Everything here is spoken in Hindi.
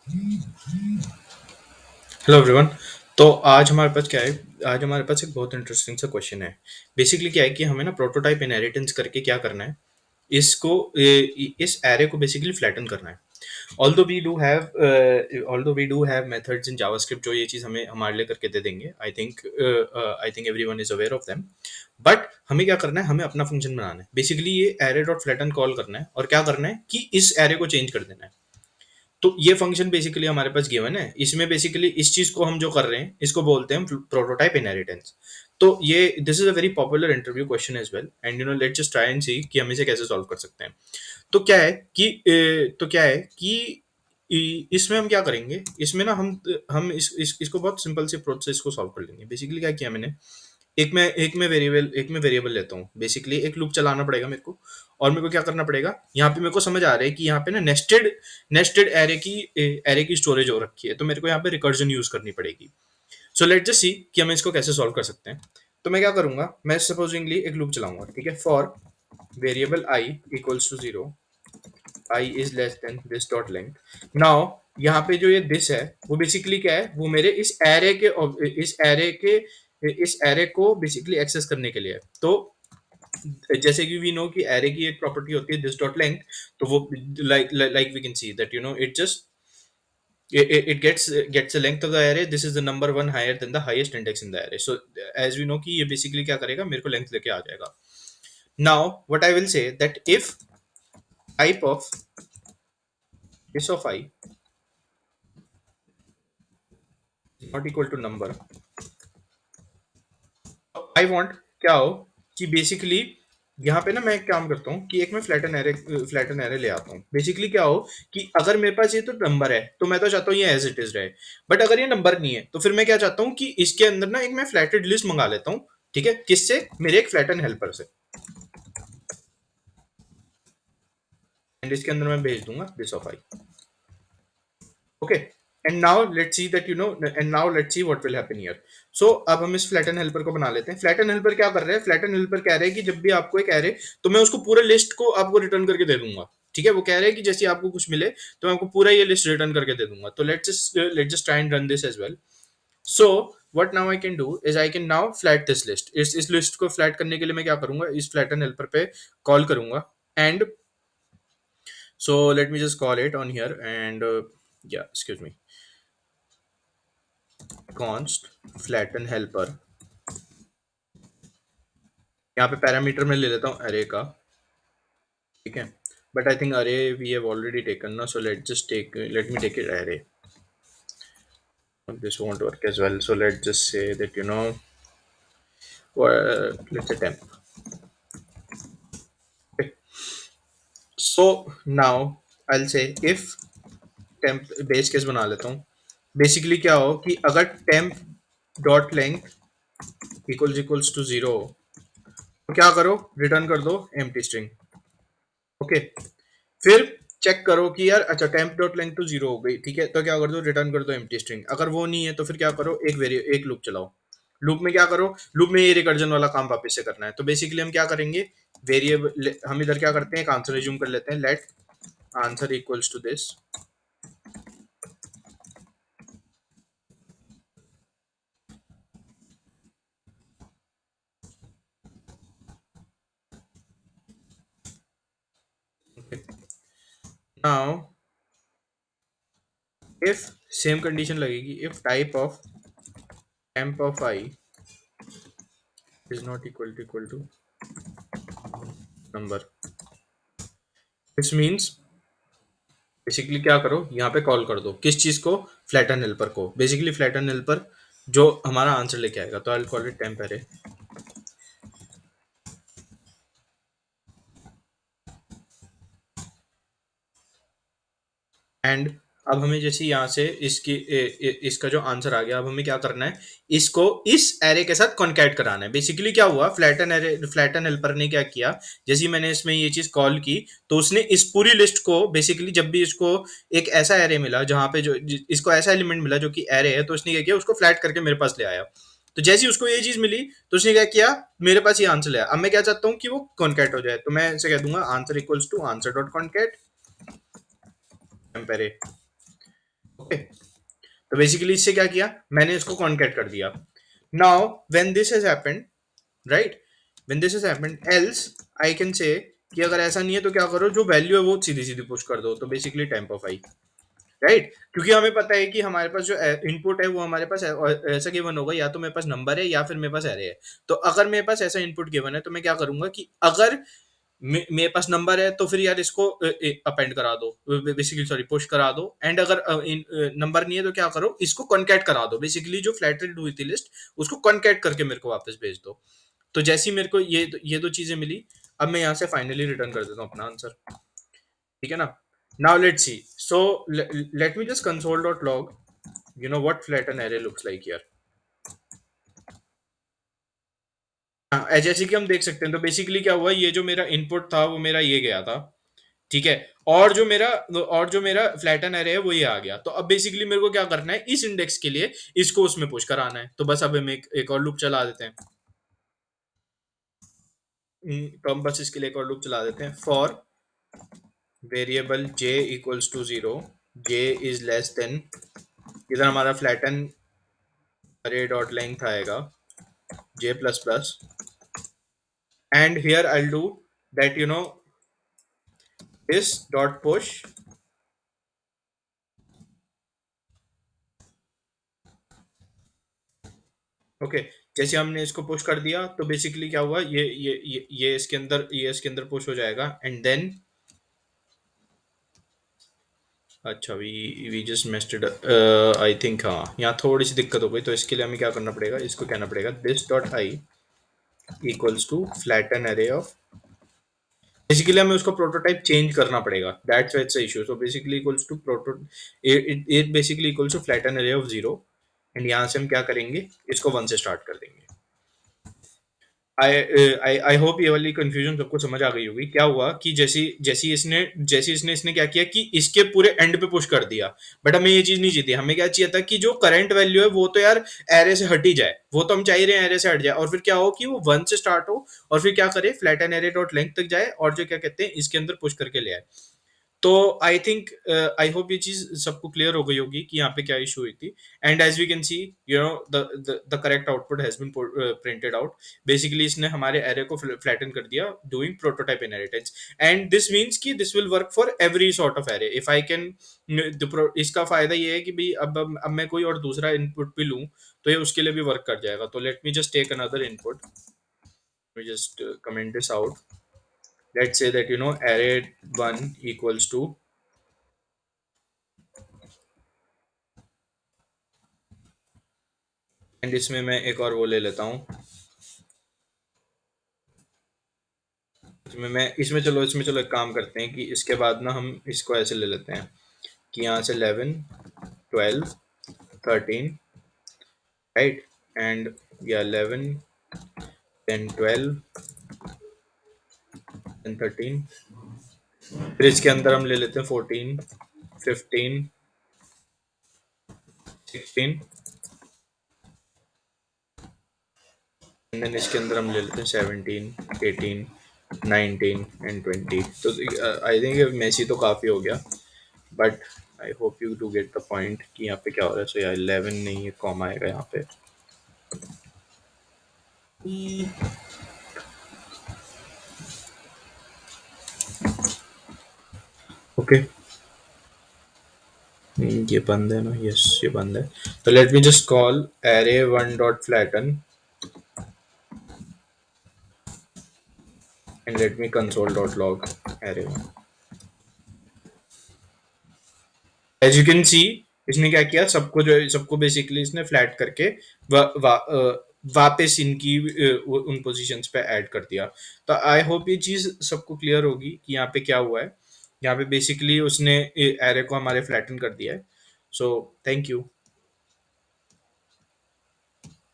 Hello everyone. तो आज हमारे पास क्या है। आज हमारे पास एक बहुत इंटरेस्टिंग सा क्वेश्चन है। बेसिकली क्या है कि हमें ना प्रोटोटाइप इनहेरिटेंस करके क्या करना है। इसको इस एरे को बेसिकली फ्लैटन करना है। Although we do have methods in JavaScript जो ये चीज़ हमें हमारे लिए करके दे देंगे। I think everyone is aware of them. But हमें क्या करना है, हमें अपना फंक्शन बनाना है। बेसिकली ये एरे डॉट फ्लैटन कॉल करना है और क्या करना है कि इस एरे को चेंज कर देना है। तो ये फंक्शन बेसिकली हमारे पास गिवन है। इसमें बेसिकली इस चीज को हम जो कर रहे हैं इसको बोलते हैं प्रोटोटाइप इनहेरिटेंस। तो ये this is a very popular interview question as well, and let's just try and see कि हम इसे कैसे सॉल्व कर सकते हैं। तो क्या है कि इसमें हम क्या करेंगे। इसमें ना हम इसको बहुत सिंपल से अप्रोच से इसको सॉल्व कर लेंगे। बेसिकली क्या किया मैंने, एक में वेरिएबल लेता हूँ। बेसिकली एक लूप चलाना पड़ेगा मेरे को। और मेरे को क्या करना पड़ेगा, यहाँ पे मेरे को समझ आ रहा है कि यहाँ पे ना नेस्टेड एरे की स्टोरेज हो रखी है। तो मेरे को यहाँ पे रिकर्जन यूज करनी पड़ेगी। सो लेट जस्ट सी कि हम इसको कैसे सॉल्व कर सकते हैं। तो मैं क्या करूंगा, मैं सपोजिंगली एक लूप चलाऊंगा, ठीक है। For variable i equals to zero, i is less than this dot length. Now यहाँ पे जो ये दिस है वो बेसिकली क्या है, वो मेरे इस एरे को बेसिकली एक्सेस करने के लिए है। तो जैसे कि वी नो कि एरे की एक प्रॉपर्टी होती है दिस डॉट लेंथ। तो वो like we can see that it just it gets the length of the array. This is the number one higher than the highest index in the array. So as we know कि ये basically क्या करेगा, मेरे को लेंथ लेके आ जाएगा। Now what I will say that if type of this of I is not equal to number, I want क्या हो कि बेसिकली यहाँ पे ना मैं एक काम करता हूँ कि एक मैं फ्लैटन एरे ले आता हूँ। बेसिकली क्या हो कि अगर मेरे पास ये तो नंबर है तो मैं तो चाहता हूँ ये एज इट इज रहे। बट अगर ये नंबर नहीं है तो फिर मैं क्या चाहता हूँ कि इसके अंदर ना एक मैं फ्लैटेड लिस्ट मंगा लेता हूँ। ठीक है, किससे, मेरे एक फ्लैटन हेल्पर से। एंड इसके अंदर मैं भेज दूंगा this of i. Okay. And now let's see what will happen here. So अब हम इस फ्लैटन हेल्पर को बना लेते हैं। फ्लैटन हेल्पर क्या कर रहे हैं, फ्लैटन हेल्पर कह रहे हैं कि जब भी आपको एक एरे, तो मैं उसको पूरे लिस्ट को आपको रिटर्न करके दे दूंगा। ठीक है, वो कह रहे हैं कि जैसे आपको कुछ मिले तो मैं आपको पूरा ये लिस्ट रिटर्न करके दे दूंगा। तो let's just try and run this as well. So what now I can do is I can now flat this list. इस लिस्ट को फ्लैट करने के लिए मैं क्या करूंगा, इस फ्लैटन हेल्पर पे कॉल करूंगा। And so let me just call it on here and या excuse me, const flatten helper। यहाँ पे पैरामीटर में ले लेता हूँ अरे का। ठीक है, but I think array we have already taken ना, so let me take it array. this won't work as well, so let's just say that let's say temp। okay. So now I'll say if temp base case बना लेता हूँ। बेसिकली क्या हो कि अगर temp dot length equals to zero तो क्या करो, रिटर्न कर दो एम्प्टी स्ट्रिंग। ओके। फिर चेक करो कि यार अच्छा टेम्प डॉट लेंथ तो जीरो हो गई, ठीक है। तो क्या कर दो, रिटर्न कर दो एम्प्टी स्ट्रिंग। अगर वो नहीं है तो फिर क्या करो, एक लूप चलाओ। लूप में क्या करो, लूप में ये रिकर्जन वाला काम वापस से करना है। तो बेसिकली हम क्या करेंगे, वेरिएबल हम इधर क्या करते हैं, एक आंसर रिज्यूम कर लेते हैं। Let answer equals to this. Now if same condition लगेगी, if type of temp of i is not equal to number, this means basically क्या करो, यहाँ पे कॉल कर दो किस चीज को, फ्लैटन हेल्पर को। बेसिकली फ्लैटन हेल्पर जो हमारा आंसर लेके आएगा। तो I will call it temp array. And अब हमें जैसे यहाँ से इसका जो आंसर आ गया, अब हमें क्या करना है, इसको इस एरे के साथ कॉन्कैट कराना है। बेसिकली क्या हुआ, फ्लैटन हेल्पर ने क्या किया, जैसे ही मैंने इसमें ये चीज कॉल की तो उसने इस पूरी लिस्ट को बेसिकली, जब भी इसको एक ऐसा एरे मिला जहां पे जो इसको ऐसा एलिमेंट मिला जो कि एरे है, तो उसने क्या किया, उसको फ्लैट करके मेरे पास ले आया। तो जैसे ही उसको ये चीज मिली तो उसने क्या किया, मेरे पास ये आंसर ले आया। अब मैं क्या चाहता हूँ कि वो कॉन्कैट हो जाए, तो मैं इसे कह दूंगा answer equals to answer dot concat temp array. Okay, तो बेसिकली इससे क्या किया, मैंने इसको कॉन्कैट कर दिया. Now when this has happened, right, when this has happened else I can say कि अगर ऐसा नहीं है तो क्या करो, जो वैल्यू है वो सीधी सीधी पुश कर दो, तो basically temp of I, right, क्योंकि हमें पता है कि हमारे पास जो इनपुट है वो हमारे पास ऐसा गिवन होगा, या तो मेरे पास नंबर है या फिर मेरे पास एरे है. तो अगर मेरे पास ऐसा इनपुट गिवन है तो मैं क्या करूंगा कि अगर मेरे पास नंबर है तो फिर यार इसको अपेंड करा दो, बेसिकली सॉरी पुश करा दो, एंड अगर नंबर नहीं है तो क्या करो, इसको कॉन्कैट करा दो, बेसिकली जो फ्लैटेड हुई थी लिस्ट उसको कॉन्कैट करके मेरे को वापस भेज दो. तो जैसे ही मेरे को ये दो चीजें मिली, अब मैं यहाँ से फाइनली रिटर्न कर देता हूँ अपना आंसर. ठीक है ना. Now let's C, so let me just console dot log, you know what flatten array looks like here. हाँ, जैसे कि हम देख सकते हैं, तो बेसिकली क्या हुआ, ये जो मेरा इनपुट था वो मेरा ये गया था. ठीक है. और जो मेरा फ्लैटन एरे है वो ये आ गया. तो अब बेसिकली मेरे को क्या करना है, इस इंडेक्स के लिए इसको उसमें पुश कराना है. तो बस अब हम एक और लूप चला देते हैं. तो हम बस इसके लिए एक और लूप चला देते हैं. For variable j equals to 0, j is less than, इधर हमारा फ्लैटन अरे डॉट लेंथ आएगा j plus plus, and here I'll do that, this dot push. Okay, जैसे हमने इसको पुश कर दिया तो बेसिकली क्या हुआ, ये इसके अंदर पुश हो जाएगा, एंड देन अच्छा we just missed it, I think. हाँ, यहाँ थोड़ी सी दिक्कत हो गई, तो इसके लिए हमें क्या करना पड़ेगा, इसको कहना पड़ेगा this dot i equals to flatten array of, basically हमें उसका प्रोटोटाइप चेंज करना पड़ेगा, that's why it's issue. So basically equals to proto, it basically equals to flatten array of 0, and यहाँ से हम क्या करेंगे, इसको 1 से स्टार्ट कर देंगे. आई आई होप ये वाली कंफ्यूजन सबको समझ आ गई होगी. क्या हुआ कि जैसी इसने क्या किया कि इसके पूरे एंड पे पुश कर दिया, बट हमें ये चीज नहीं चाहिए थी. हमें क्या चाहिए था कि जो करंट वैल्यू है वो तो यार एरे से हट ही जाए, वो तो हम चाह रहे हैं एरे से हट जाए, और फिर क्या हो कि वो 1 से स्टार्ट हो, और फिर क्या करे, फ्लैटन एरे डॉट लेंथ तक जाए, और जो क्या कहते हैं इसके अंदर पुश करके ले आए. तो आई थिंक, आई होप ये चीज सबको क्लियर हो गई होगी कि यहाँ पे क्या इशू हुई थी. And as we can see, the correct output has been printed out. Basically इसने हमारे एरे को फ्लैटन कर दिया doing prototype inheritance, and this means कि this will work for every sort of array if I can. इसका फायदा ये है कि भाई अब मैं कोई और दूसरा इनपुट भी लूँ तो ये उसके लिए भी वर्क कर जाएगा. तो let me just take another input, we just comment this out. Let's say that array 1 equals to, and इसमें मैं एक और वो ले लेता हूँ, इसमें चलो एक काम करते हैं कि इसके बाद ना हम इसको ऐसे ले लेते हैं कि यहाँ से 11 12 13, राइट, एंड या 11 10 12 10 13, फिर इसके अंदर हम ले लेते हैं 14 15 16, एंड देन इसके अंदर हम ले लेते हैं 17 18 19 एंड 20. तो आई थिंक मेसी तो काफ़ी हो गया, but I hope you to get the point कि यहाँ पे क्या हो रहा है. सो यार 11 नहीं है, कॉमा आएगा यहाँ पे. ओके, ये बंद है ना, यस ये बंद है. तो let me just call array 1 dot flatten, and let me console dot log array 1. As you can see, इसने क्या किया, सबको बेसिकली इसने फ्लैट करके वा, वा, वापस इनकी उन पोजीशंस पे ऐड कर दिया. तो आई होप ये चीज सबको क्लियर होगी कि यहाँ पे क्या हुआ है. यहाँ पे बेसिकली उसने एरे को हमारे फ्लैटन कर दिया है. So thank you.